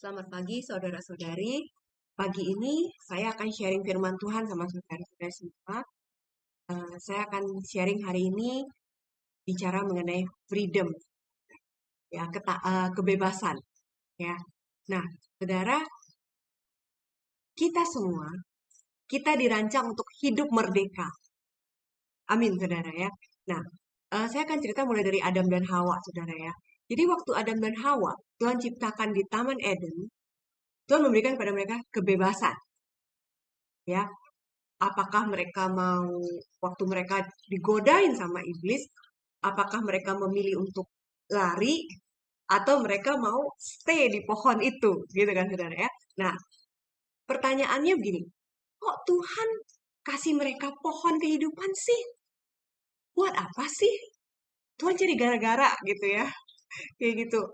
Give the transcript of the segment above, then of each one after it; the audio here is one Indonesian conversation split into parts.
Selamat pagi saudara-saudari. Pagi ini saya akan sharing firman Tuhan sama saudara-saudari semua. Saya akan sharing hari ini bicara mengenai freedom, ya, kebebasan, ya. Nah, saudara, kita semua, kita dirancang untuk hidup merdeka. Amin, saudara ya. Nah, saya akan cerita mulai dari Adam dan Hawa, saudara ya. Jadi waktu Adam dan Hawa, Tuhan ciptakan di Taman Eden, Tuhan memberikan kepada mereka kebebasan, ya. Apakah mereka mau, waktu mereka digodain sama iblis, apakah mereka memilih untuk lari atau mereka mau stay di pohon itu, gitu kan saudara ya. Nah, pertanyaannya begini, kok Tuhan kasih mereka pohon kehidupan sih? Buat apa sih? Tuhan jadi gara-gara gitu ya, kayak gitu.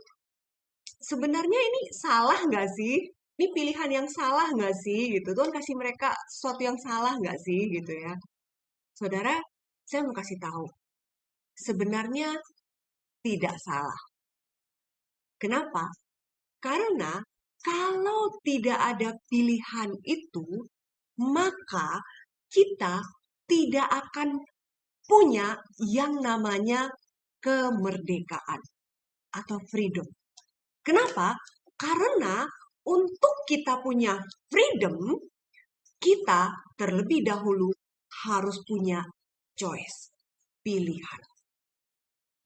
Sebenarnya ini salah nggak sih? Ini pilihan yang salah nggak sih gitu? Tuhan kasih mereka sesuatu yang salah nggak sih gitu ya? Saudara, saya mau kasih tahu. Sebenarnya tidak salah. Kenapa? Karena kalau tidak ada pilihan itu, maka kita tidak akan punya yang namanya kemerdekaan atau freedom. Kenapa? Karena untuk kita punya freedom, kita terlebih dahulu harus punya choice, pilihan.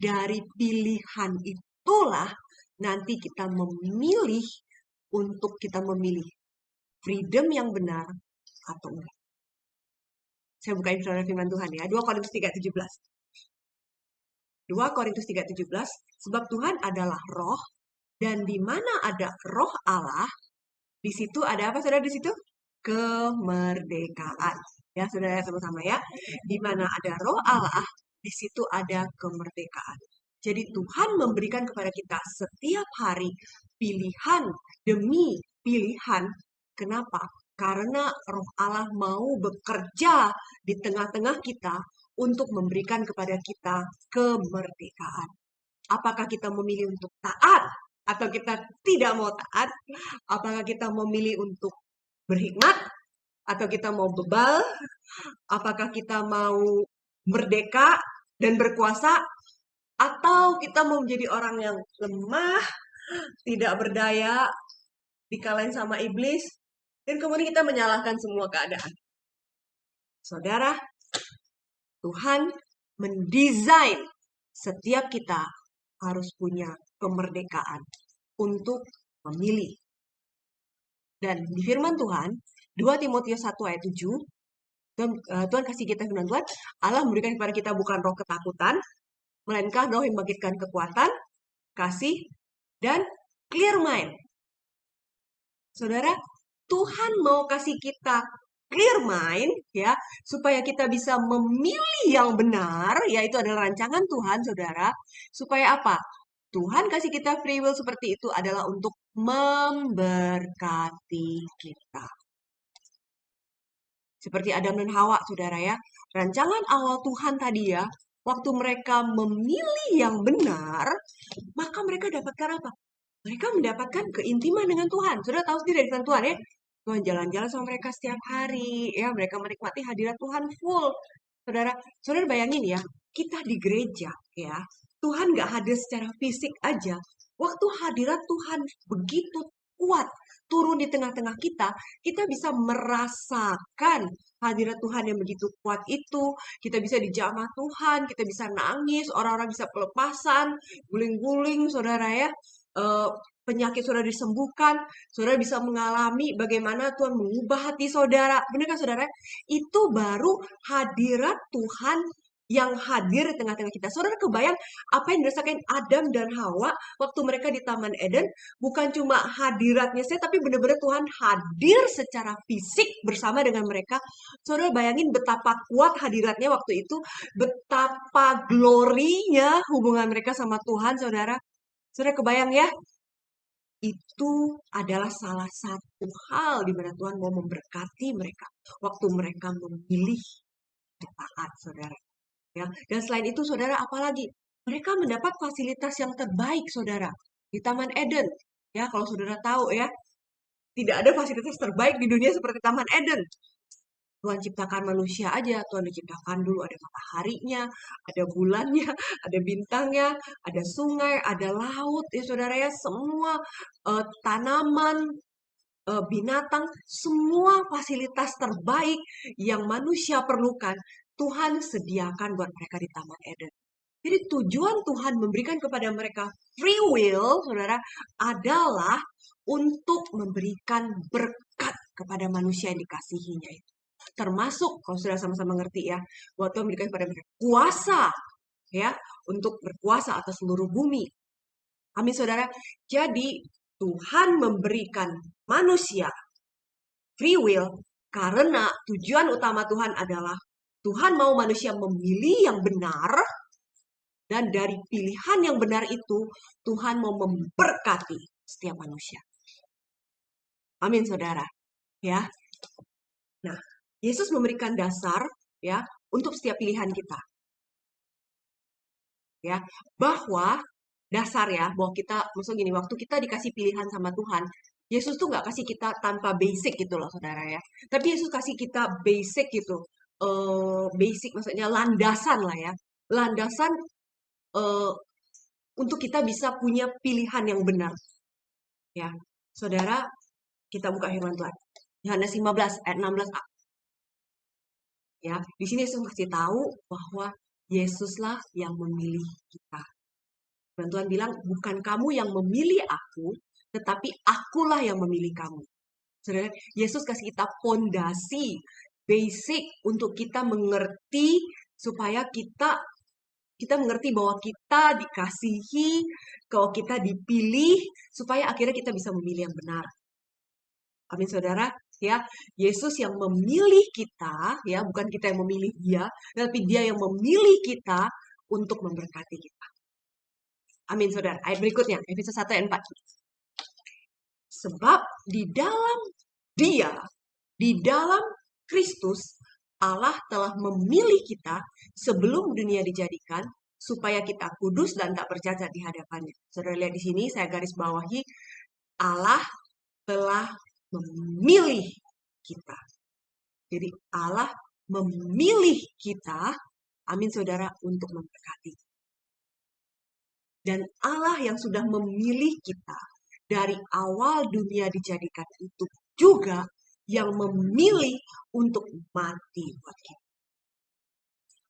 Dari pilihan itulah nanti kita memilih untuk kita memilih freedom yang benar atau enggak. Saya bukain saudara firman Tuhan ya, 2 Korintus 3:17. 2 Korintus 3:17, sebab Tuhan adalah roh, dan di mana ada roh Allah, di situ ada apa saudara di situ? Kemerdekaan. Ya, saudara sama-sama ya. Di mana ada roh Allah, di situ ada kemerdekaan. Jadi Tuhan memberikan kepada kita setiap hari pilihan demi pilihan. Kenapa? Karena roh Allah mau bekerja di tengah-tengah kita untuk memberikan kepada kita kemerdekaan. Apakah kita memilih untuk taat atau kita tidak mau taat? Apakah kita memilih untuk berhikmat atau kita mau bebal? Apakah kita mau merdeka dan berkuasa atau kita mau menjadi orang yang lemah, tidak berdaya, dikalahin sama iblis, dan kemudian kita menyalahkan semua keadaan. Saudara, Tuhan mendesain setiap kita harus punya kemerdekaan untuk memilih. Dan di firman Tuhan, 2 Timotius 1 ayat 7, Tuhan kasih kita firman Tuhan, Allah memberikan kepada kita bukan roh ketakutan, melainkan roh yang membangkitkan kekuatan, kasih, dan clear mind. Saudara, Tuhan mau kasih kita clear mind ya, supaya kita bisa memilih yang benar, yaitu adalah rancangan Tuhan, saudara. Supaya apa? Tuhan kasih kita free will seperti itu adalah untuk memberkati kita. Seperti Adam dan Hawa, saudara ya. Rancangan awal Tuhan tadi ya, waktu mereka memilih yang benar, maka mereka dapatkan apa? Mereka mendapatkan keintiman dengan Tuhan. Sudah tahu sendiri dari Tuhan ya. Tuhan jalan-jalan sama mereka setiap hari, ya mereka menikmati hadirat Tuhan full. Saudara, saudara bayangin ya, kita di gereja ya, Tuhan nggak hadir secara fisik aja. Waktu hadirat Tuhan begitu kuat turun di tengah-tengah kita bisa merasakan hadirat Tuhan yang begitu kuat itu. Kita bisa dijamah Tuhan, kita bisa nangis, orang-orang bisa pelepasan, guling-guling, saudara ya. Eh, Penyakit saudara disembuhkan, saudara bisa mengalami bagaimana Tuhan mengubah hati saudara. Benar kan saudara? Itu baru hadirat Tuhan yang hadir di tengah-tengah kita. Saudara kebayang apa yang dirasakan Adam dan Hawa waktu mereka di Taman Eden? Bukan cuma hadiratnya saya, tapi benar-benar Tuhan hadir secara fisik bersama dengan mereka. Saudara bayangin betapa kuat hadiratnya waktu itu, betapa glorinya hubungan mereka sama Tuhan, saudara. Saudara kebayang ya? Itu adalah salah satu hal di mana Tuhan mau memberkati mereka waktu mereka memilih taat, saudara. Ya, dan selain itu, saudara, apalagi mereka mendapat fasilitas yang terbaik, saudara, di Taman Eden. Ya, kalau saudara tahu ya, tidak ada fasilitas terbaik di dunia seperti Taman Eden. Tuhan ciptakan manusia aja, Tuhan diciptakan dulu ada mataharinya, ada bulannya, ada bintangnya, ada sungai, ada laut, ya saudara ya, semua tanaman, binatang, semua fasilitas terbaik yang manusia perlukan, Tuhan sediakan buat mereka di Taman Eden. Jadi tujuan Tuhan memberikan kepada mereka free will, saudara, adalah untuk memberikan berkat kepada manusia yang dikasihinya itu. Termasuk, kalau sudah sama-sama ngerti ya, bahwa Tuhan memberikan kepada mereka kuasa, ya, untuk berkuasa atas seluruh bumi. Amin, saudara. Jadi, Tuhan memberikan manusia free will karena tujuan utama Tuhan adalah Tuhan mau manusia memilih yang benar, dan dari pilihan yang benar itu, Tuhan mau memberkati setiap manusia. Amin, saudara. Ya. Nah, Yesus memberikan dasar ya untuk setiap pilihan kita. Ya, bahwa dasar ya, bahwa kita, maksudnya gini, waktu kita dikasih pilihan sama Tuhan, Yesus tuh nggak kasih kita tanpa basic gitu loh, saudara ya. Tapi Yesus kasih kita basic gitu. Basic maksudnya landasan lah ya. Landasan eh, untuk kita bisa punya pilihan yang benar. Ya, saudara, kita buka firman Tuhan. Yohanes 15 ayat 16a. Ya, di sini Yesus kasih tahu bahwa Yesuslah yang memilih kita. Dan Tuhan bilang, bukan kamu yang memilih aku, tetapi akulah yang memilih kamu. Saudara, Yesus kasih kita fondasi, basic untuk kita mengerti, supaya kita mengerti bahwa kita dikasihi, kalau kita dipilih, supaya akhirnya kita bisa memilih yang benar. Amin, saudara. Ya, Yesus yang memilih kita, ya, bukan kita yang memilih dia, tapi dia yang memilih kita untuk memberkati kita. Amin, saudara. Ayat berikutnya, Efesus 1 ayat 4. Sebab di dalam dia, di dalam Kristus, Allah telah memilih kita sebelum dunia dijadikan, supaya kita kudus dan tak bercacat di hadapannya. Saudara lihat di sini, saya garis bawahi, Allah telah memilih kita. Jadi Allah memilih kita, amin saudara, untuk memberkati. Dan Allah yang sudah memilih kita dari awal dunia dijadikan itu juga yang memilih untuk mati buat kita.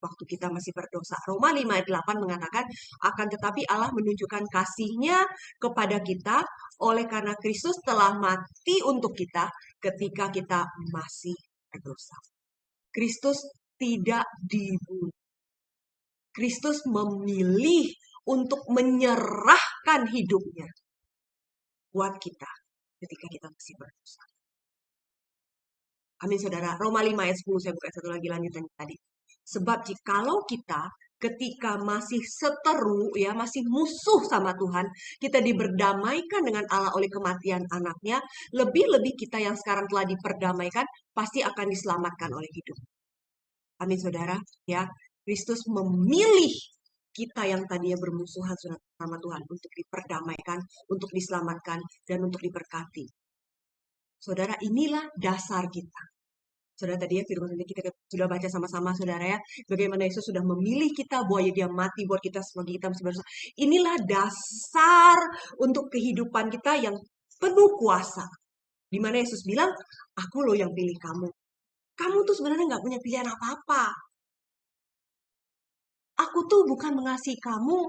Waktu kita masih berdosa. Roma 5 ayat 8 mengatakan, akan tetapi Allah menunjukkan kasih-Nya kepada kita oleh karena Kristus telah mati untuk kita ketika kita masih berdosa. Kristus tidak dibunuh. Kristus memilih untuk menyerahkan hidupnya buat kita ketika kita masih berdosa. Amin, saudara. Roma 5 ayat 10, saya buka satu lagi lanjutan tadi. Sebab jikalau kita ketika masih seteru, ya, masih musuh sama Tuhan, kita diberdamaikan dengan Allah oleh kematian anaknya, lebih-lebih kita yang sekarang telah diperdamaikan, pasti akan diselamatkan oleh hidup. Amin, saudara. Ya, Kristus memilih kita yang tadinya bermusuhan sama Tuhan untuk diperdamaikan, untuk diselamatkan, dan untuk diberkati. Saudara, inilah dasar kita. Saudara, tadi ya firman ini kita sudah baca sama-sama, saudara ya, bagaimana Yesus sudah memilih kita, bahwa dia mati buat kita sebagai kita masih berdosa. Inilah dasar untuk kehidupan kita yang penuh kuasa. Di mana Yesus bilang, aku loh yang pilih kamu. Kamu tuh sebenarnya nggak punya pilihan apa-apa. Aku tuh bukan mengasihi kamu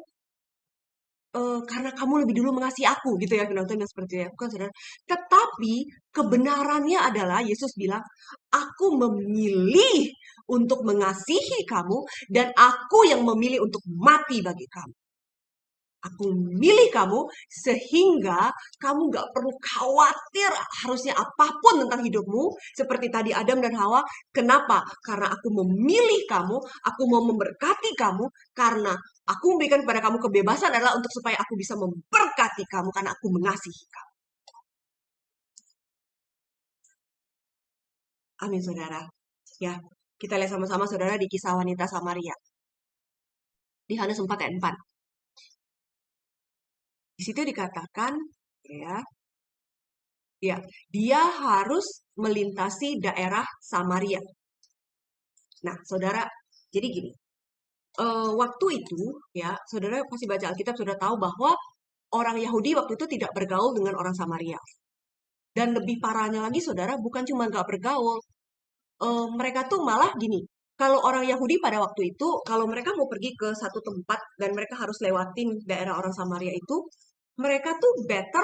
karena kamu lebih dulu mengasihi aku, gitu ya, firman Tuhan seperti itu ya, bukan saudara. Tetapi kebenarannya adalah Yesus bilang, aku memilih untuk mengasihi kamu dan aku yang memilih untuk mati bagi kamu. Aku memilih kamu sehingga kamu gak perlu khawatir harusnya apapun tentang hidupmu. Seperti tadi Adam dan Hawa. Kenapa? Karena aku memilih kamu, aku mau memberkati kamu, karena aku memberikan kepada kamu kebebasan adalah untuk supaya aku bisa memberkati kamu karena aku mengasihi kamu. Amin, saudara. Ya, kita lihat sama-sama, saudara, di kisah wanita Samaria. Di Yohanes 4 ayat 4. Di situ dikatakan, ya. Ya, dia harus melintasi daerah Samaria. Nah, saudara, jadi gini, waktu itu ya, saudara pasti baca Alkitab, sudah tahu bahwa orang Yahudi waktu itu tidak bergaul dengan orang Samaria. Dan lebih parahnya lagi, saudara, bukan cuma nggak bergaul, mereka tuh malah gini, kalau orang Yahudi pada waktu itu, kalau mereka mau pergi ke satu tempat dan mereka harus lewatin daerah orang Samaria itu, mereka tuh better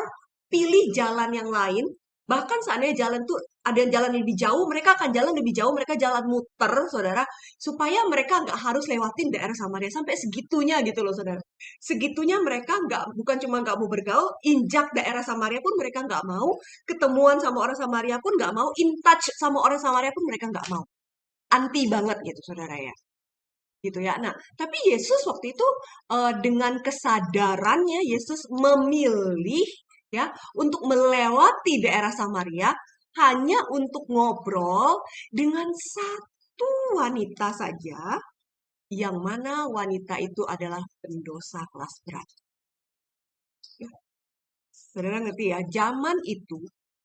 pilih jalan yang lain. Bahkan seandainya jalan tuh ada yang jalan lebih jauh, mereka akan jalan lebih jauh, mereka jalan muter, saudara, supaya mereka nggak harus lewatin daerah Samaria. Sampai segitunya gitu loh, saudara. Segitunya mereka nggak, bukan cuma nggak mau bergaul, injak daerah Samaria pun mereka nggak mau, ketemuan sama orang Samaria pun nggak mau, in touch sama orang Samaria pun mereka nggak mau. Anti banget gitu, saudara ya. Gitu ya. Nah, tapi Yesus waktu itu dengan kesadarannya Yesus memilih ya untuk melewati daerah Samaria hanya untuk ngobrol dengan satu wanita saja, yang mana wanita itu adalah pendosa kelas berat. Ya, saudara ngerti ya, zaman itu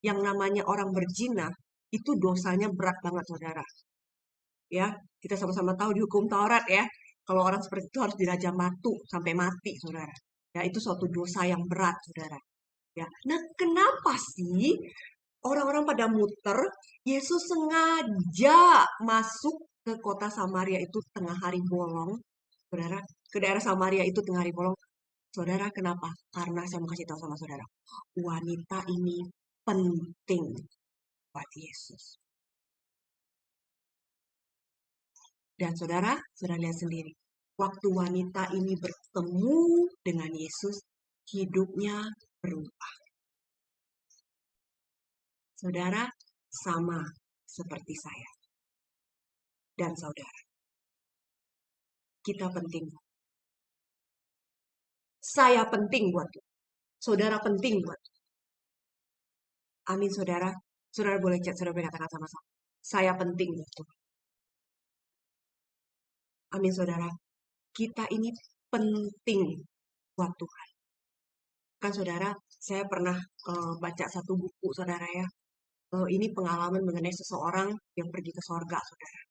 yang namanya orang berzina itu dosanya berat banget, saudara. Ya, kita sama-sama tahu di hukum Taurat ya, kalau orang seperti itu harus dirajam batu sampai mati, saudara. Ya, itu suatu dosa yang berat, saudara. Ya, nah kenapa sih orang-orang pada muter? Yesus sengaja masuk ke kota Samaria itu tengah hari bolong, saudara. Ke daerah Samaria itu tengah hari bolong. Saudara, kenapa? Karena saya mau kasih tahu sama saudara, wanita ini penting buat Yesus. Dan saudara, saudara lihat sendiri. Waktu wanita ini bertemu dengan Yesus, hidupnya berubah. Saudara, sama seperti saya dan saudara. Kita penting. Saya penting buat Tuhan. Saudara penting buat Tuhan. Amin, saudara. Saudara boleh chat, saudara boleh katakan sama-sama. Saya penting buat Tuhan. Amin, saudara. Kita ini penting buat Tuhan. Kan saudara, saya pernah baca satu buku, saudara ya. Ini pengalaman mengenai seseorang yang pergi ke sorga, saudara.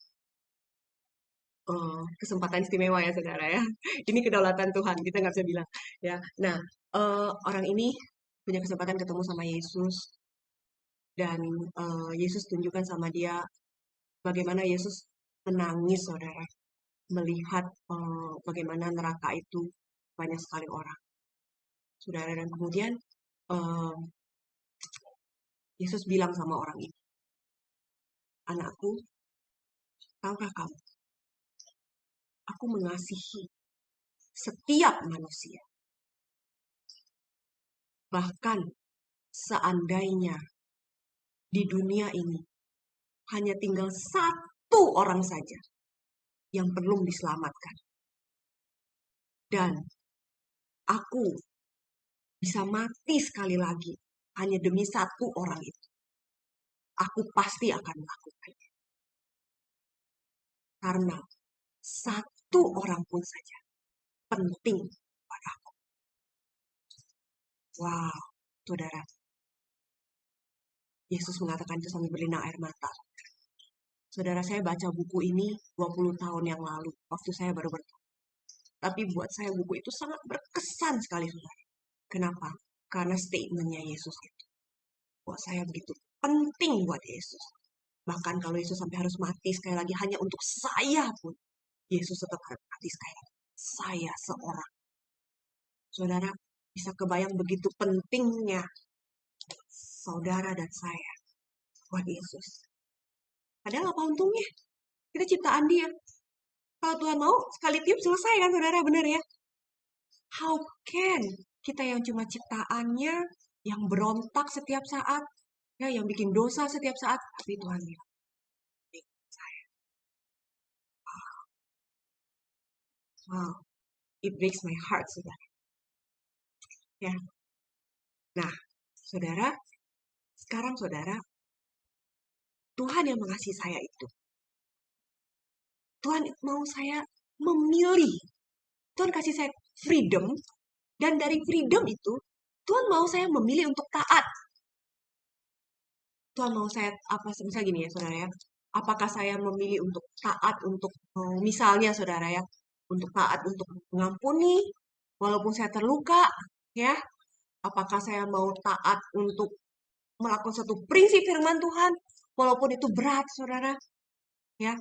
Kesempatan istimewa ya, saudara ya. Ini kedaulatan Tuhan, kita nggak bisa bilang. Ya, nah orang ini punya kesempatan ketemu sama Yesus dan Yesus tunjukkan sama dia bagaimana Yesus menangis, saudara, melihat bagaimana neraka itu banyak sekali orang, saudara. Dan kemudian Yesus bilang sama orang ini, anakku, tahukah kamu, aku mengasihi setiap manusia. Bahkan seandainya di dunia ini hanya tinggal satu orang saja yang belum diselamatkan. Dan aku bisa mati sekali lagi hanya demi satu orang itu. Aku pasti akan melakukannya. Karena satu orang pun saja penting pada aku. Wow, saudara. Yesus mengatakan itu sambil berlinang air mata. Saudara, saya baca buku ini 20 tahun yang lalu, waktu saya baru bertobat. Tapi buat saya buku itu sangat berkesan sekali, saudara. Kenapa? Karena statementnya Yesus itu. Buat saya begitu penting buat Yesus. Bahkan kalau Yesus sampai harus mati sekali lagi hanya untuk saya pun, Yesus tetap harus mati sekali lagi. Saya seorang. Saudara, bisa kebayang begitu pentingnya saudara dan saya buat Yesus. Padahal apa untungnya? Kita ciptaan dia. Kalau Tuhan mau, sekali tiup selesai kan, saudara, benar ya? How can kita yang cuma ciptaannya, yang berontak setiap saat, ya, yang bikin dosa setiap saat, tapi Tuhan bilang, saya. Wow, it breaks my heart, saudara. Ya. Nah, saudara, sekarang saudara, Tuhan yang mengasihi saya itu. Tuhan mau saya memilih. Tuhan kasih saya freedom, dan dari freedom itu, Tuhan mau saya memilih untuk taat. Tuhan mau saya apa misalnya gini ya saudara ya. Apakah saya memilih untuk taat untuk misalnya saudara ya, untuk taat untuk mengampuni walaupun saya terluka ya. Apakah saya mau taat untuk melakukan satu prinsip firman Tuhan walaupun itu berat saudara ya.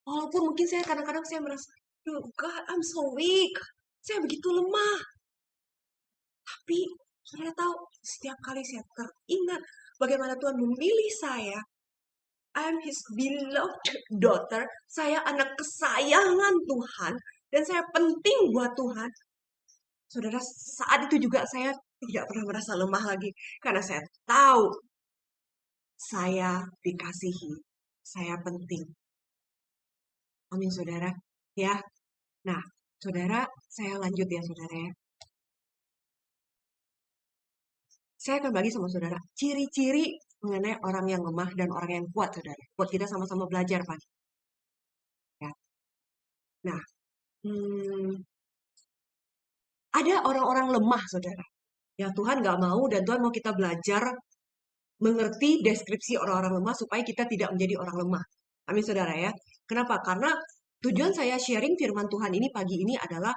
Walaupun mungkin saya kadang-kadang saya merasa, "Duh, God, I'm so weak. Saya begitu lemah." Tapi saudara tahu, setiap kali saya teringat bagaimana Tuhan memilih saya, I'm His beloved daughter, saya anak kesayangan Tuhan, dan saya penting buat Tuhan. Saudara, saat itu juga saya tidak pernah merasa lemah lagi, karena saya tahu saya dikasihi, saya penting. Amin, saudara. Ya, nah, saudara, saya lanjut ya, saudara ya. Saya akan bagi sama saudara ciri-ciri mengenai orang yang lemah dan orang yang kuat, saudara. Buat kita sama-sama belajar, Pak. Ya. Nah, ada orang-orang lemah, saudara. Ya Tuhan nggak mau dan Tuhan mau kita belajar mengerti deskripsi orang-orang lemah supaya kita tidak menjadi orang lemah. Amin, saudara ya. Kenapa? Karena tujuan saya sharing firman Tuhan ini pagi ini adalah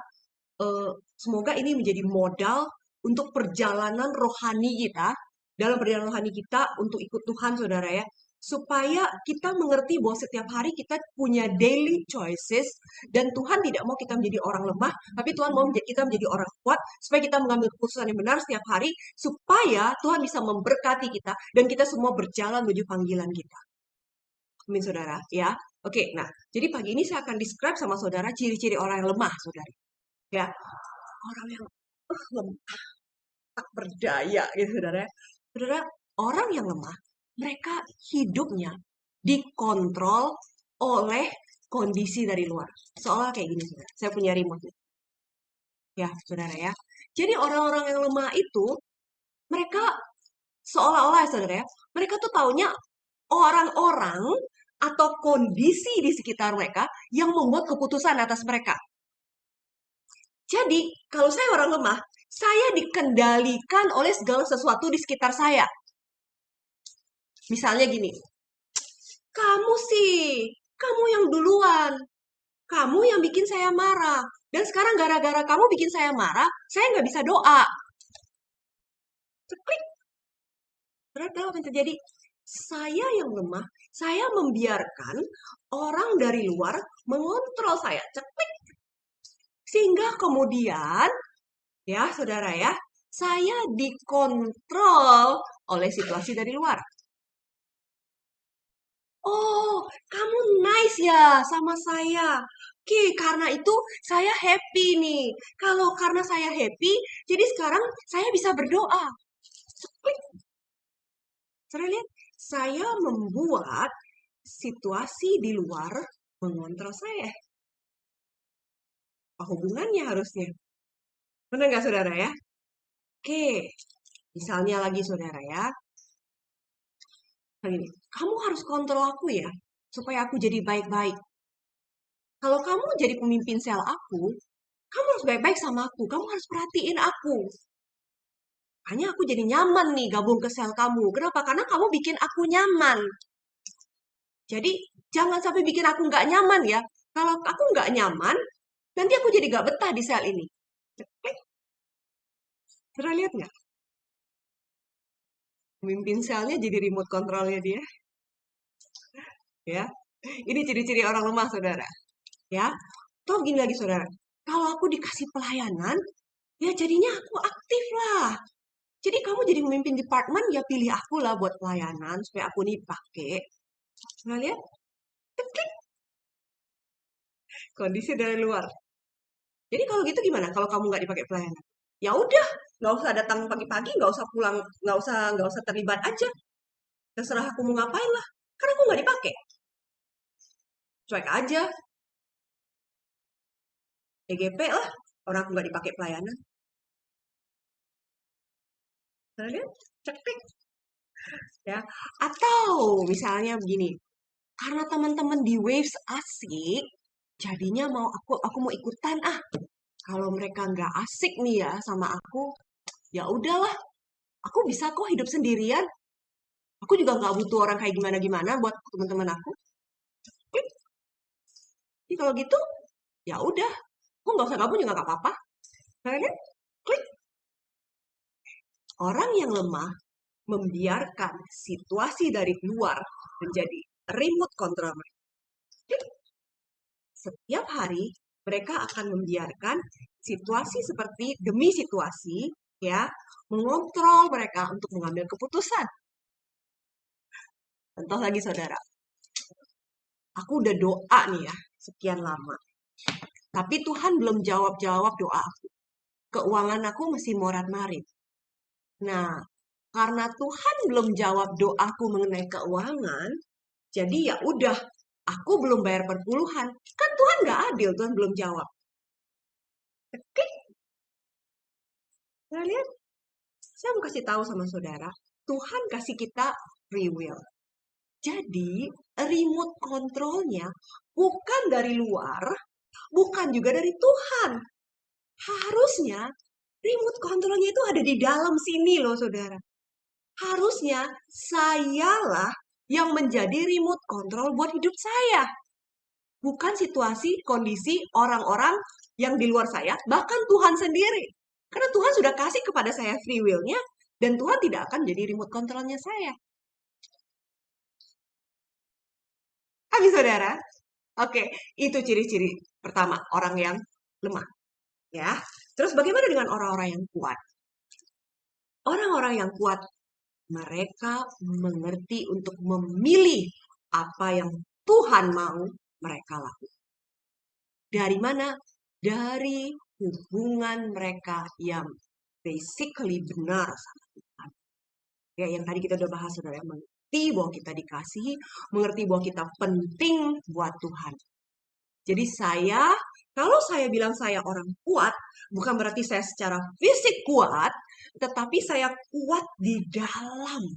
semoga ini menjadi modal untuk perjalanan rohani kita, dalam perjalanan rohani kita untuk ikut Tuhan, saudara ya. Supaya kita mengerti bahwa setiap hari kita punya daily choices, dan Tuhan tidak mau kita menjadi orang lemah, tapi Tuhan mau kita menjadi orang kuat, supaya kita mengambil keputusan yang benar setiap hari, supaya Tuhan bisa memberkati kita, dan kita semua berjalan menuju panggilan kita. Amin, saudara ya. Oke, nah, jadi pagi ini saya akan describe sama saudara ciri-ciri orang yang lemah, saudara. Ya, orang yang lemah, tak berdaya gitu saudara. Saudara, orang yang lemah, mereka hidupnya dikontrol oleh kondisi dari luar. Seolah kayak gini saudara. Saya punya remote. Ya, saudara ya. Jadi orang-orang yang lemah itu, mereka seolah-olah saudara ya, mereka tuh taunya orang-orang atau kondisi di sekitar mereka yang membuat keputusan atas mereka. Jadi, kalau saya orang lemah, saya dikendalikan oleh segala sesuatu di sekitar saya. Misalnya gini, kamu sih, kamu yang duluan. Kamu yang bikin saya marah. Dan sekarang gara-gara kamu bikin saya marah, saya nggak bisa doa. Klik. Berarti apa yang terjadi? Saya yang lemah, saya membiarkan orang dari luar mengontrol saya. Ceklik. Sehingga kemudian, ya saudara ya, saya dikontrol oleh situasi dari luar. Oh, kamu nice ya sama saya. Oke, karena itu saya happy nih. Kalau karena saya happy, jadi sekarang saya bisa berdoa. Klik. Saudara lihat, saya membuat situasi di luar mengontrol saya. Apa hubungannya harusnya? Benar nggak saudara ya? Oke, misalnya lagi saudara ya. Begini, kamu harus kontrol aku ya, supaya aku jadi baik-baik. Kalau kamu jadi pemimpin sel aku, kamu harus baik-baik sama aku. Kamu harus perhatiin aku. Makanya aku jadi nyaman nih gabung ke sel kamu. Kenapa? Karena kamu bikin aku nyaman. Jadi jangan sampai bikin aku nggak nyaman ya. Kalau aku nggak nyaman, nanti aku jadi nggak betah di sel ini. Klik. Pernah lihat nggak? Pemimpin selnya jadi remote controlnya dia. Ya, ini ciri-ciri orang lemah, saudara. Ya, toh gini lagi, saudara. Kalau aku dikasih pelayanan, ya jadinya aku aktif lah. Jadi kamu jadi memimpin departemen, ya pilih aku lah buat pelayanan supaya aku nih pakai. Pernah lihat? Klik. Kondisi dari luar. Jadi kalau gitu gimana? Kalau kamu nggak dipakai pelayanan, ya udah, nggak usah datang pagi-pagi, nggak usah pulang, nggak usah terlibat aja. Terserah aku mau ngapain lah, karena aku nggak dipakai. Cuek aja, EGP lah, orang aku nggak dipakai pelayanan. Kalian cek ya. Atau misalnya begini, karena teman-teman di Waves asik, jadinya aku mau ikutan ah. Kalau mereka nggak asik nih ya sama aku, ya udahlah, Aku bisa kok hidup sendirian. Aku juga nggak butuh orang kayak gimana-gimana buat teman-teman aku. Klik. Jadi kalau gitu, ya udah. Aku nggak usah gabung juga nggak apa-apa. Nah, lihat, klik. Orang yang lemah membiarkan situasi dari luar menjadi remote control mereka. Setiap hari mereka akan membiarkan situasi seperti demi situasi ya mengontrol mereka untuk mengambil keputusan. Contoh lagi saudara, aku udah doa nih ya sekian lama, tapi Tuhan belum jawab doa aku. Keuangan aku masih morat-marit. Nah, karena Tuhan belum jawab doaku mengenai keuangan, jadi ya udah, aku belum bayar perpuluhan. Kan Tuhan nggak adil, Tuhan belum jawab. Oke, nah lihat, saya mau kasih tahu sama saudara, Tuhan kasih kita free will. Jadi, remote kontrolnya bukan dari luar, bukan juga dari Tuhan. Harusnya remote kontrolnya itu ada di dalam sini loh, saudara. Harusnya sayalah yang menjadi remote kontrol buat hidup saya. Bukan situasi, kondisi, orang-orang yang di luar saya, bahkan Tuhan sendiri. Karena Tuhan sudah kasih kepada saya free will-nya, dan Tuhan tidak akan jadi remote kontrolnya saya. Amin, saudara? Oke, itu ciri-ciri pertama, orang yang lemah. Ya. Terus bagaimana dengan orang-orang yang kuat? Orang-orang yang kuat, mereka mengerti untuk memilih apa yang Tuhan mau mereka lakukan. Dari mana? Dari hubungan mereka yang basically benar sama Tuhan. Ya, yang tadi kita udah bahas, saudara, mengerti bahwa kita dikasihi, mengerti bahwa kita penting buat Tuhan. Jadi kalau saya bilang saya orang kuat, bukan berarti saya secara fisik kuat, tetapi saya kuat di dalam.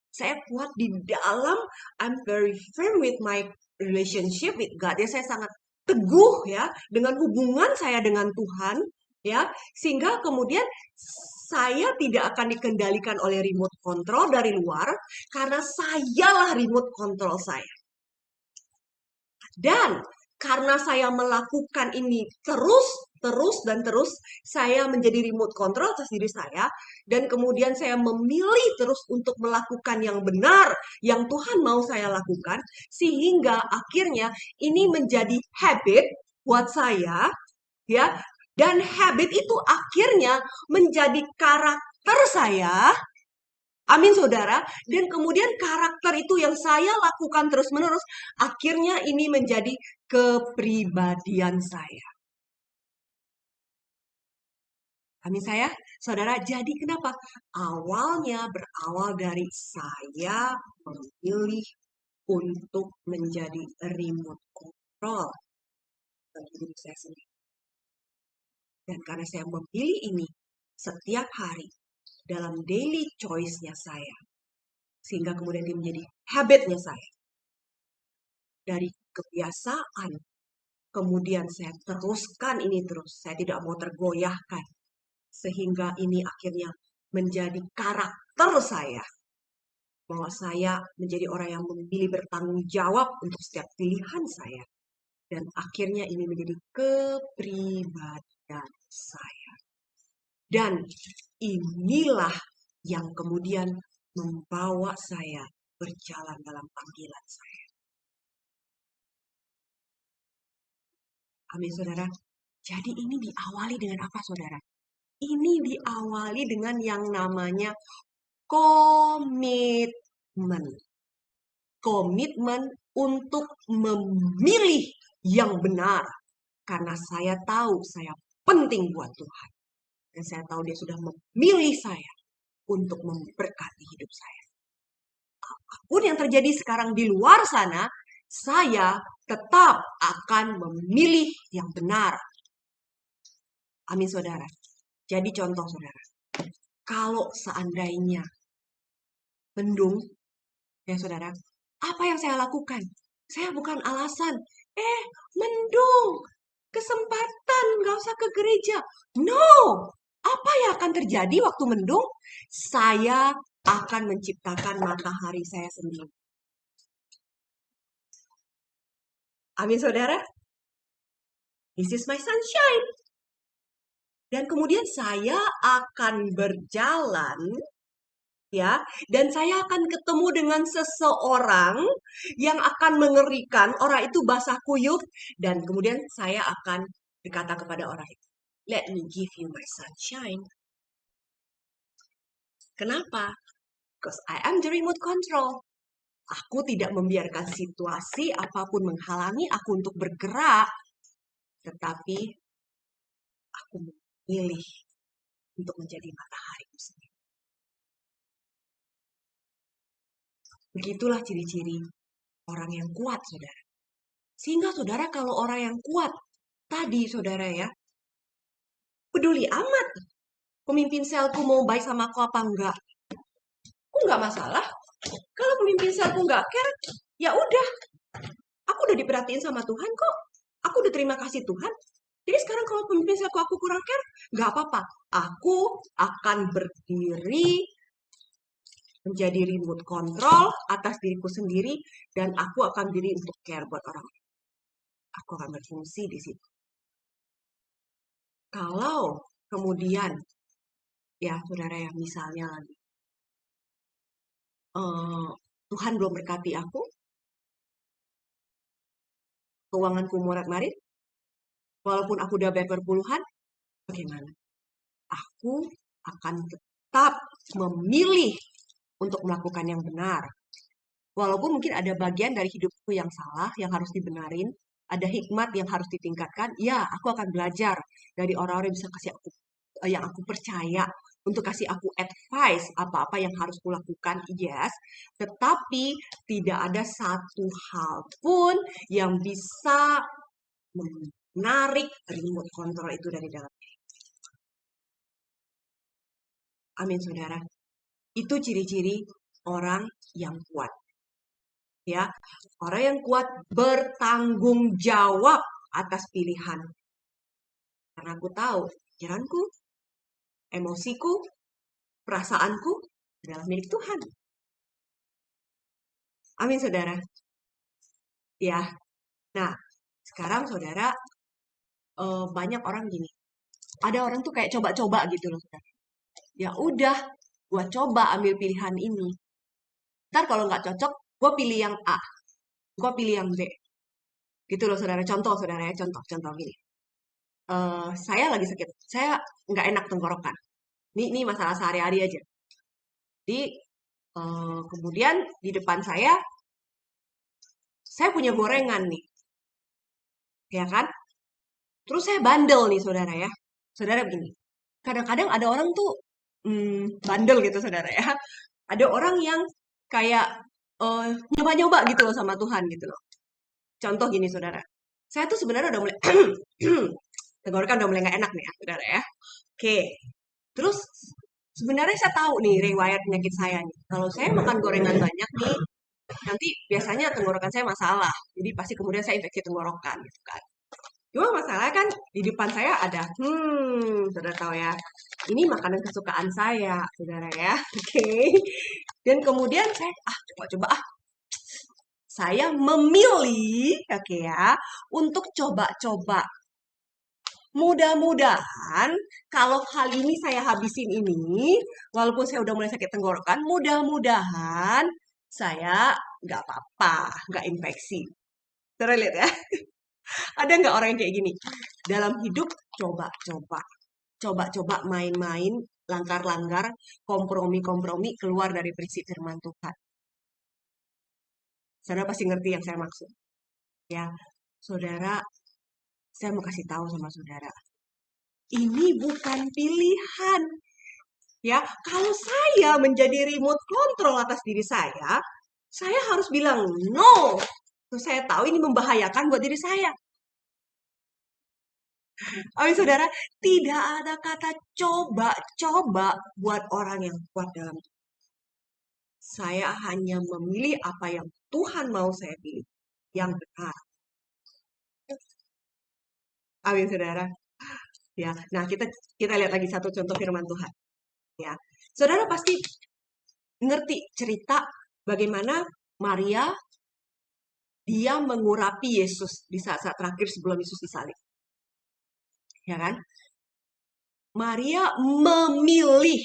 Saya kuat di dalam, I'm very firm with my relationship with God. Ya, saya sangat teguh ya dengan hubungan saya dengan Tuhan, ya, sehingga kemudian saya tidak akan dikendalikan oleh remote control dari luar, karena sayalah remote control saya. Dan karena saya melakukan ini terus, saya menjadi remote control atas diri saya, dan kemudian saya memilih terus untuk melakukan yang benar, yang Tuhan mau saya lakukan, sehingga akhirnya ini menjadi habit buat saya, ya, dan habit itu akhirnya menjadi karakter saya. Amin, saudara. Dan kemudian karakter itu yang saya lakukan terus-menerus, akhirnya ini menjadi kepribadian saya. Amin, saudara. Jadi kenapa? Awalnya berawal dari saya memilih untuk menjadi remote control bagi diri saya sendiri. Dan karena saya memilih ini setiap hari dalam daily choice-nya saya, sehingga kemudian dia menjadi habit-nya saya. Dari kebiasaan, kemudian saya teruskan ini terus. Saya tidak mau tergoyahkan. Sehingga ini akhirnya menjadi karakter saya. Bahwa saya menjadi orang yang memilih bertanggung jawab untuk setiap pilihan saya. Dan akhirnya ini menjadi kepribadian saya. Dan inilah yang kemudian membawa saya berjalan dalam panggilan saya. Amin, saudara. Jadi ini diawali dengan apa, saudara? Ini diawali dengan yang namanya komitmen. Komitmen untuk memilih yang benar. Karena saya tahu saya penting buat Tuhan. Dan saya tahu dia sudah memilih saya untuk memberkati hidup saya. Apapun yang terjadi sekarang di luar sana, saya tetap akan memilih yang benar. Amin, saudara. Jadi contoh, saudara. Kalau seandainya mendung, ya saudara, apa yang saya lakukan? Saya bukan alasan, mendung, kesempatan, gak usah ke gereja. No, Apa yang akan terjadi waktu mendung? Saya akan menciptakan matahari saya sendiri. Amin, saudara. This is my sunshine. Dan kemudian saya akan berjalan, ya, dan saya akan ketemu dengan seseorang yang akan mengerikan. Orang itu basah kuyup, dan kemudian saya akan berkata kepada orang itu, "Let me give you my sunshine." Kenapa? Because I am the remote control. Aku tidak membiarkan situasi apapun menghalangi aku untuk bergerak, tetapi aku memilih untuk menjadi matahariku sendiri. Begitulah ciri-ciri orang yang kuat, saudara. Sehingga saudara kalau orang yang kuat, tadi saudara ya, peduli amat pemimpin selku mau baik sama aku apa enggak. Aku enggak masalah. Kalau pemimpin selku enggak care, ya udah. Aku udah diperhatiin sama Tuhan kok. Aku udah terima kasih Tuhan. Jadi sekarang kalau pemimpin selku aku kurang care, enggak apa-apa. Aku akan berdiri menjadi remote control atas diriku sendiri dan aku akan diri untuk care buat orang lain. Aku akan berfungsi di situ. Kalau kemudian, ya saudara ya, misalnya lagi, Tuhan belum berkati aku, keuanganku morat-marit, walaupun aku udah bayar perpuluhan, bagaimana? Aku akan tetap memilih untuk melakukan yang benar. Walaupun mungkin ada bagian dari hidupku yang salah, yang harus dibenarin, ada hikmat yang harus ditingkatkan, ya aku akan belajar dari orang-orang yang bisa kasih aku, yang aku percaya, untuk kasih aku advice apa-apa yang harus kulakukan, yes. Tetapi tidak ada satu hal pun yang bisa menarik remote control itu dari dalam. Amin, saudara. Itu ciri-ciri orang yang kuat. Ya, orang yang kuat bertanggung jawab atas pilihan. Karena aku tahu pikiranku, emosiku, perasaanku adalah milik Tuhan. Amin, saudara. Ya, nah sekarang saudara, banyak orang gini. Ada orang tuh kayak coba-coba gitu loh, saudara. Ya udah, gua coba ambil pilihan ini. Ntar kalau nggak cocok, gua pilih yang A, gua pilih yang B. Gitu loh, saudara. Contoh, saudara ya, contoh gini. Saya lagi sakit, saya nggak enak tenggorokan. Ini masalah sehari-hari aja. Jadi kemudian di depan saya punya gorengan nih, ya kan? Terus saya bandel nih, saudara ya. Saudara begini, kadang-kadang ada orang tuh bandel gitu, saudara ya. Ada orang yang kayak nyoba-nyoba gitu loh sama Tuhan gitu loh. Contoh gini, saudara. Saya tuh sebenarnya udah mulai tenggorokan udah mulai nggak enak nih ya, saudara ya. Oke, terus sebenarnya saya tahu nih riwayat penyakit saya nih. Kalau saya makan gorengan banyak nih, nanti biasanya tenggorokan saya masalah. Jadi pasti kemudian saya infeksi tenggorokan gitu kan. Cuma masalah kan di depan saya ada, saudara tahu ya, ini makanan kesukaan saya, saudara ya. Oke. Dan kemudian saya, coba-coba saya memilih, oke ya, untuk coba-coba. Mudah-mudahan kalau hal ini saya habisin ini, walaupun saya udah mulai sakit tenggorokan, mudah-mudahan saya nggak apa-apa, nggak infeksi. Terus lihat ya, ada nggak orang yang kayak gini? Dalam hidup coba-coba, coba-coba main-main, langgar-langgar, kompromi-kompromi keluar dari prinsip firman Tuhan. Saudara pasti ngerti yang saya maksud. Ya, saudara, saya mau kasih tahu sama saudara. Ini bukan pilihan. Ya, kalau saya menjadi remote control atas diri saya harus bilang no. Terus saya tahu ini membahayakan buat diri saya. Oh, saudara, tidak ada kata coba-coba buat orang yang kuat dalam. Saya hanya memilih apa yang Tuhan mau saya pilih, yang benar. Amin, saudara. Ya, nah kita lihat lagi satu contoh firman Tuhan. Ya, saudara pasti ngerti cerita bagaimana Maria dia mengurapi Yesus di saat-saat terakhir sebelum Yesus disalib. Ya kan? Maria memilih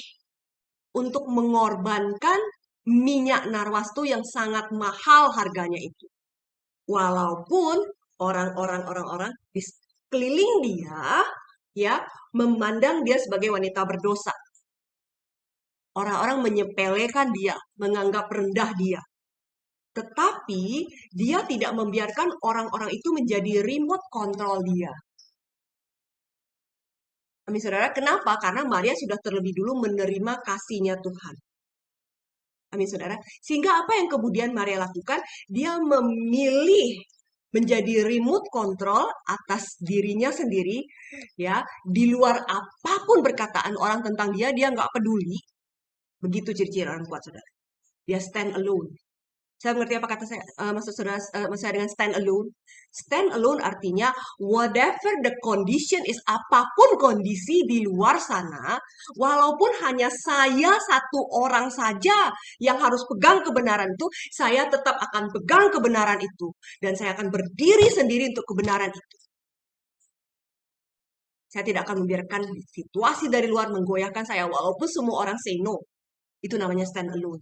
untuk mengorbankan minyak narwastu yang sangat mahal harganya itu. Walaupun orang-orang di sekeliling dia ya memandang dia sebagai wanita berdosa. Orang-orang menyepelekan dia, menganggap rendah dia. Tetapi dia tidak membiarkan orang-orang itu menjadi remote control dia. Amin saudara, kenapa? Karena Maria sudah terlebih dulu menerima kasihnya Tuhan. Amin saudara. Sehingga apa yang kemudian Maria lakukan? Dia memilih menjadi remote control atas dirinya sendiri, ya, di luar apapun perkataan orang tentang dia, dia nggak peduli. Begitu ciri-ciri orang kuat, saudara. Dia stand alone. Saya mengerti apa kata saya, maksud saudara, maksud saya dengan stand alone. Stand alone artinya whatever the condition is, apapun kondisi di luar sana, walaupun hanya saya satu orang saja yang harus pegang kebenaran itu, saya tetap akan pegang kebenaran itu. Dan saya akan berdiri sendiri untuk kebenaran itu. Saya tidak akan membiarkan situasi dari luar menggoyahkan saya, walaupun semua orang say no. Itu namanya stand alone.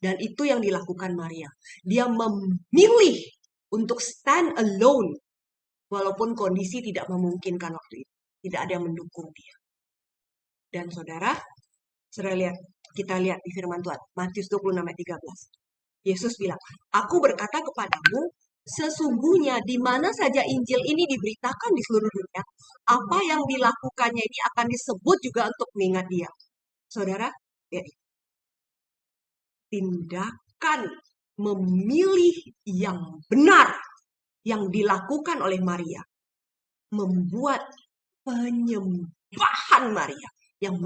Dan itu yang dilakukan Maria. Dia memilih untuk stand alone. Walaupun kondisi tidak memungkinkan waktu itu. Tidak ada yang mendukung dia. Dan saudara lihat, kita lihat di firman Tuhan. Matius 26 ayat 13. Yesus bilang, aku berkata kepadamu, sesungguhnya di mana saja Injil ini diberitakan di seluruh dunia, apa yang dilakukannya ini akan disebut juga untuk mengingat dia. Saudara, ya, tindakan memilih yang benar yang dilakukan oleh Maria membuat penyembahan Maria yang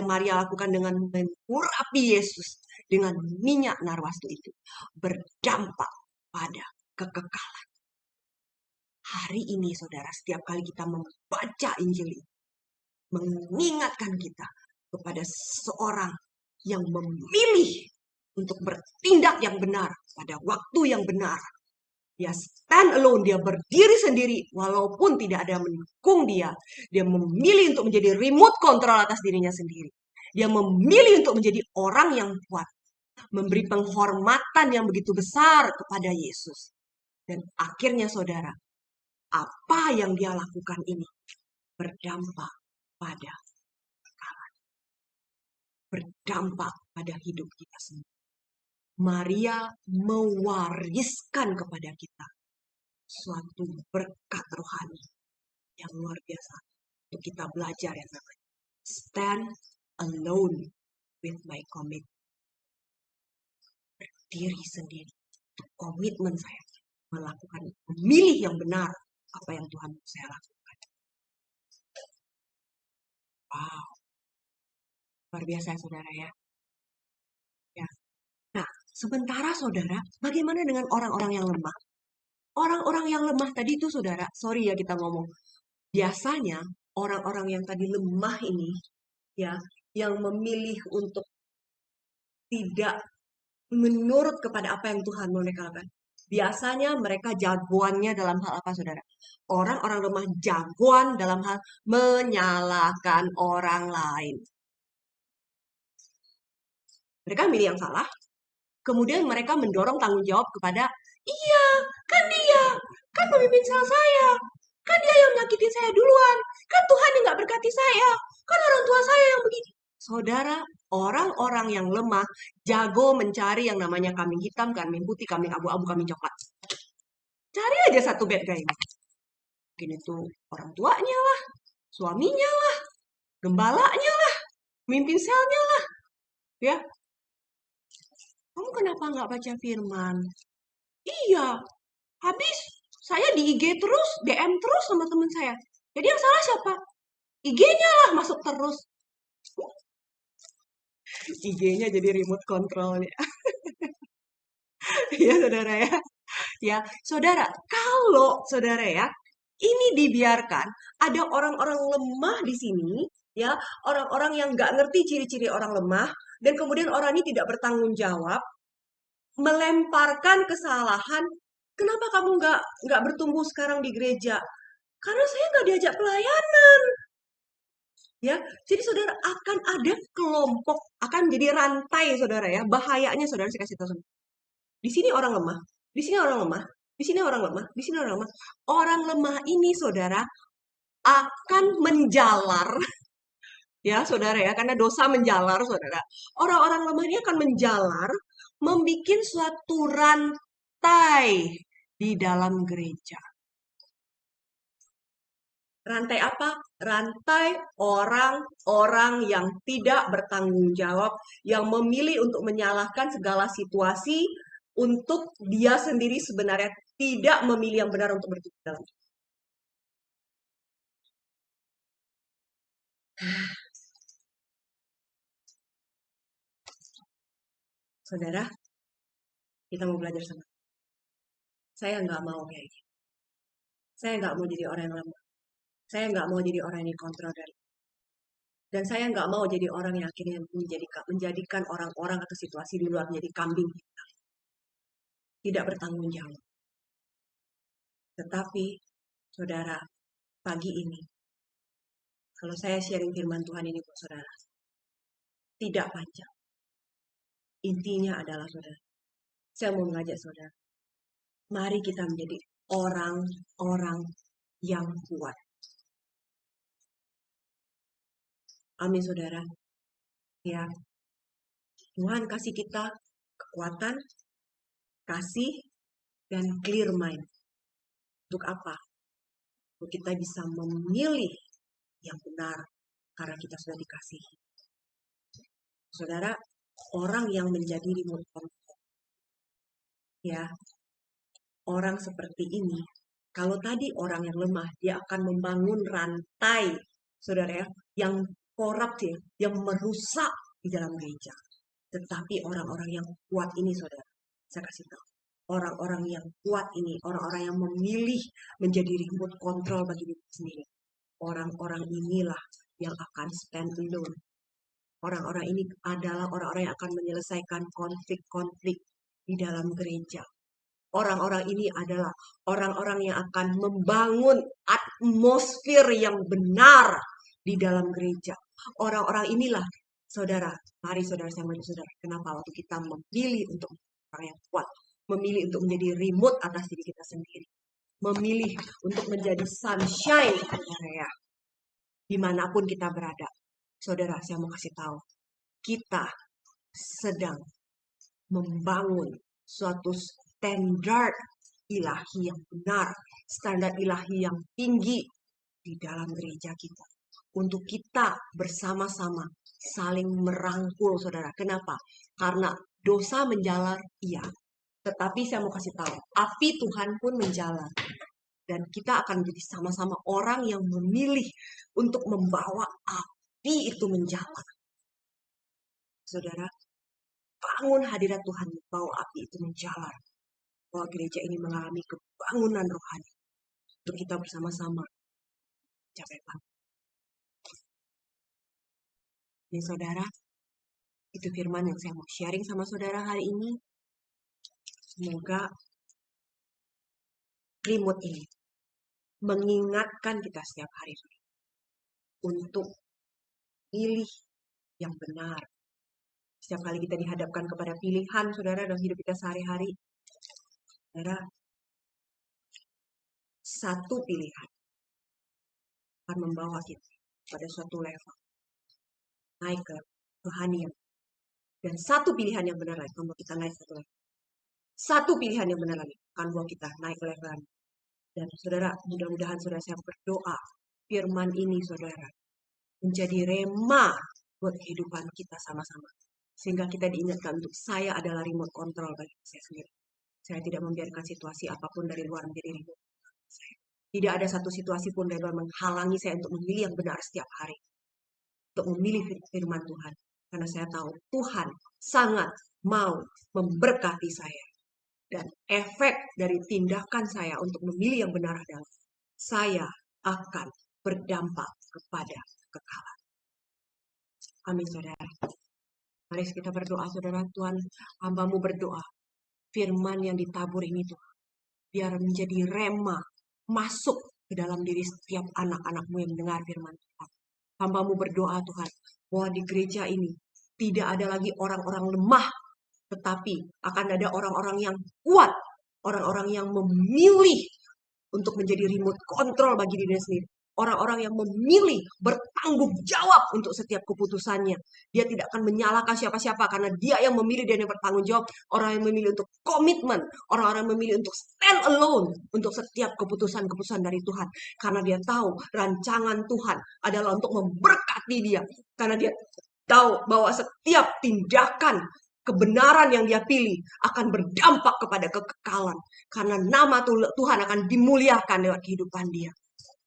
Maria lakukan dengan mengurapi Yesus dengan minyak narwastu itu berdampak pada kekekalan. Hari ini saudara, setiap kali kita membaca Injil ini mengingatkan kita kepada seorang yang memilih untuk bertindak yang benar pada waktu yang benar. Dia stand alone, dia berdiri sendiri walaupun tidak ada yang mendukung dia. Dia memilih untuk menjadi remote control atas dirinya sendiri. Dia memilih untuk menjadi orang yang kuat, memberi penghormatan yang begitu besar kepada Yesus. Dan akhirnya saudara, apa yang dia lakukan ini berdampak pada hidup kita semua. Maria mewariskan kepada kita suatu berkat rohani yang luar biasa untuk kita belajar yang namanya stand alone with my commitment. Berdiri sendiri untuk komitmen saya memilih yang benar apa yang Tuhan mau saya lakukan. Wow, luar biasa saudara ya. Nah, sementara saudara, bagaimana dengan orang-orang yang lemah? Orang-orang yang lemah tadi itu saudara, sorry ya kita ngomong. Biasanya orang-orang yang tadi lemah ini, ya, yang memilih untuk tidak menurut kepada apa yang Tuhan mau mereka lakukan. Biasanya mereka jagoannya dalam hal apa saudara? Orang-orang lemah jagoan dalam hal menyalahkan orang lain. Mereka milih yang salah, kemudian mereka mendorong tanggung jawab kepada, iya, kan dia, kan pemimpin sel saya, kan dia yang nyakitin saya duluan, kan Tuhan yang gak berkati saya, kan orang tua saya yang begini. Saudara, orang-orang yang lemah jago mencari yang namanya kambing hitam, kambing putih, kambing abu-abu, kambing coklat. Cari aja satu bad guy. Mungkin itu orang tuanya lah, suaminya lah, gembalanya lah, pemimpin selnya lah, ya. Kamu kenapa nggak baca firman? Iya, habis saya di IG terus, DM terus sama teman saya. Jadi yang salah siapa? IG-nya lah masuk terus. IG-nya jadi remote control-nya. Ya saudara ya. Ya, saudara, kalau saudara ya, Ini dibiarkan, ada orang-orang lemah di sini, ya, orang-orang yang nggak ngerti ciri-ciri orang lemah, dan kemudian orang ini tidak bertanggung jawab, melemparkan kesalahan. Kenapa kamu nggak bertumbuh sekarang di gereja? Karena saya nggak diajak pelayanan, ya. Jadi saudara akan ada kelompok, akan jadi rantai saudara ya. Bahayanya saudara saya kasih tahu sama. Di sini orang lemah, di sini orang lemah, di sini orang lemah, di sini orang lemah. Orang lemah ini saudara akan menjalar, ya saudara ya, karena dosa menjalar saudara. Orang-orang lemah ini akan menjalar, membuat suatu rantai di dalam gereja. Rantai apa? Rantai orang-orang yang tidak bertanggung jawab, yang memilih untuk menyalahkan segala situasi untuk dia sendiri sebenarnya tidak memilih yang benar untuk bertumbuh dalam. Saudara, kita mau belajar sama. Saya nggak mau kayak gitu. Saya nggak mau jadi orang yang lemah. Saya nggak mau jadi orang yang dikontrol dari. Dan saya nggak mau jadi orang yang akhirnya menjadikan orang-orang atau situasi di luar menjadi kambing. Tidak bertanggung jawab. Tetapi, saudara, pagi ini, kalau saya sharing firman Tuhan ini buat saudara, tidak panjang. Intinya adalah saudara, saya mau mengajak saudara, mari kita menjadi orang-orang yang kuat. Amin saudara. Ya, Tuhan kasih kita kekuatan, kasih, dan clear mind. Untuk apa? Untuk kita bisa memilih yang benar karena kita sudah dikasih. Saudara, orang yang menjadi remote control, ya, orang seperti ini, kalau tadi orang yang lemah, dia akan membangun rantai, saudara ya, yang korup ya, yang merusak di dalam gereja. Tetapi orang-orang yang kuat ini, saudara, saya kasih tahu, orang-orang yang kuat ini, orang-orang yang memilih menjadi remote control bagi diri sendiri. Orang-orang inilah yang akan stand alone. Orang-orang ini adalah orang-orang yang akan menyelesaikan konflik-konflik di dalam gereja. Orang-orang ini adalah orang-orang yang akan membangun atmosfer yang benar di dalam gereja. Orang-orang inilah, saudara, mari saudara saya mau saudara, kenapa waktu kita memilih untuk orang yang kuat, memilih untuk menjadi remote atas diri kita sendiri, memilih untuk menjadi sunshine, saudara ya, dimanapun kita berada. Saudara, saya mau kasih tahu, kita sedang membangun suatu standar ilahi yang benar, standar ilahi yang tinggi di dalam gereja kita. Untuk kita bersama-sama saling merangkul, saudara. Kenapa? Karena dosa menjalar, iya. Tetapi saya mau kasih tahu, api Tuhan pun menjalar. Dan kita akan menjadi sama-sama orang yang memilih untuk membawa api itu menjalar. Saudara, bangun hadirat Tuhan, bawa api itu menjalar. Bahwa gereja ini mengalami kebangunan rohani. Untuk kita bersama-sama capai panggilan. Ini saudara, itu firman yang saya mau sharing sama saudara hari ini. Semoga remote ini mengingatkan kita setiap hari untuk pilih yang benar. Setiap kali kita dihadapkan kepada pilihan, saudara, dalam hidup kita sehari-hari, saudara, satu pilihan akan membawa kita pada suatu level, naik ke rohanian. Dan satu pilihan yang benar lagi akan membawa kita naik satu level. Satu pilihan yang benar lagi akan membawa kita naik ke level. Dan saudara, mudah-mudahan saudara saya berdoa, firman ini saudara, menjadi rema buat kehidupan kita sama-sama. Sehingga kita diingatkan untuk saya adalah remote control bagi saya sendiri. Saya tidak membiarkan situasi apapun dari luar menjadi remote. Tidak ada satu situasi pun dari luar menghalangi saya untuk memilih yang benar setiap hari. Untuk memilih firman Tuhan. Karena saya tahu Tuhan sangat mau memberkati saya. Dan efek dari tindakan saya untuk memilih yang benar adalah saya akan berdampak kepada kekekalan. Amin, saudara. Mari kita berdoa, saudara. Tuhan, hamba-Mu berdoa. Firman yang ditabur ini Tuhan, biar menjadi rema masuk ke dalam diri setiap anak-anak-Mu yang mendengar firman Tuhan. Hamba-Mu berdoa Tuhan, bahwa di gereja ini tidak ada lagi orang-orang lemah, tetapi akan ada orang-orang yang kuat, orang-orang yang memilih untuk menjadi remote control bagi dirinya sendiri. Orang-orang yang memilih bertanggung jawab untuk setiap keputusannya. Dia tidak akan menyalahkan siapa-siapa karena dia yang memilih, dia yang bertanggung jawab. Orang yang memilih untuk komitmen, orang-orang yang memilih untuk stand alone untuk setiap keputusan-keputusan dari Tuhan. Karena dia tahu rancangan Tuhan adalah untuk memberkati dia. Karena dia tahu bahwa setiap tindakan kebenaran yang dia pilih akan berdampak kepada kekekalan. Karena nama Tuhan akan dimuliakan lewat kehidupan dia.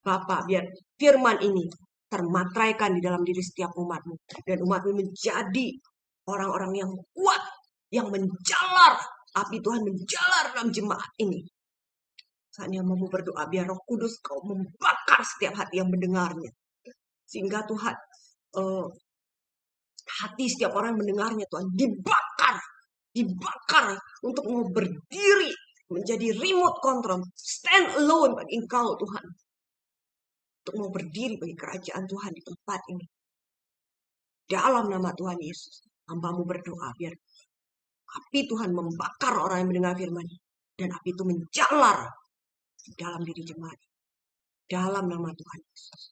Bapak, biar firman ini termatraikan di dalam diri setiap umat-Mu. Dan umat-Mu menjadi orang-orang yang kuat, yang menjalar. Api Tuhan menjalar dalam jemaat ini. Saatnya mau berdoa, biar Roh Kudus Kau membakar setiap hati yang mendengarnya. Sehingga Tuhan, hati setiap orang yang mendengarnya Tuhan dibakar untuk mau berdiri menjadi remote control, stand alone bagi Engkau Tuhan, untuk mau berdiri bagi kerajaan Tuhan di tempat ini. Dalam nama Tuhan Yesus, hamba-Mu berdoa biar api Tuhan membakar orang yang mendengar firman, dan api itu menjalar di dalam diri jemaat. Dalam nama Tuhan Yesus.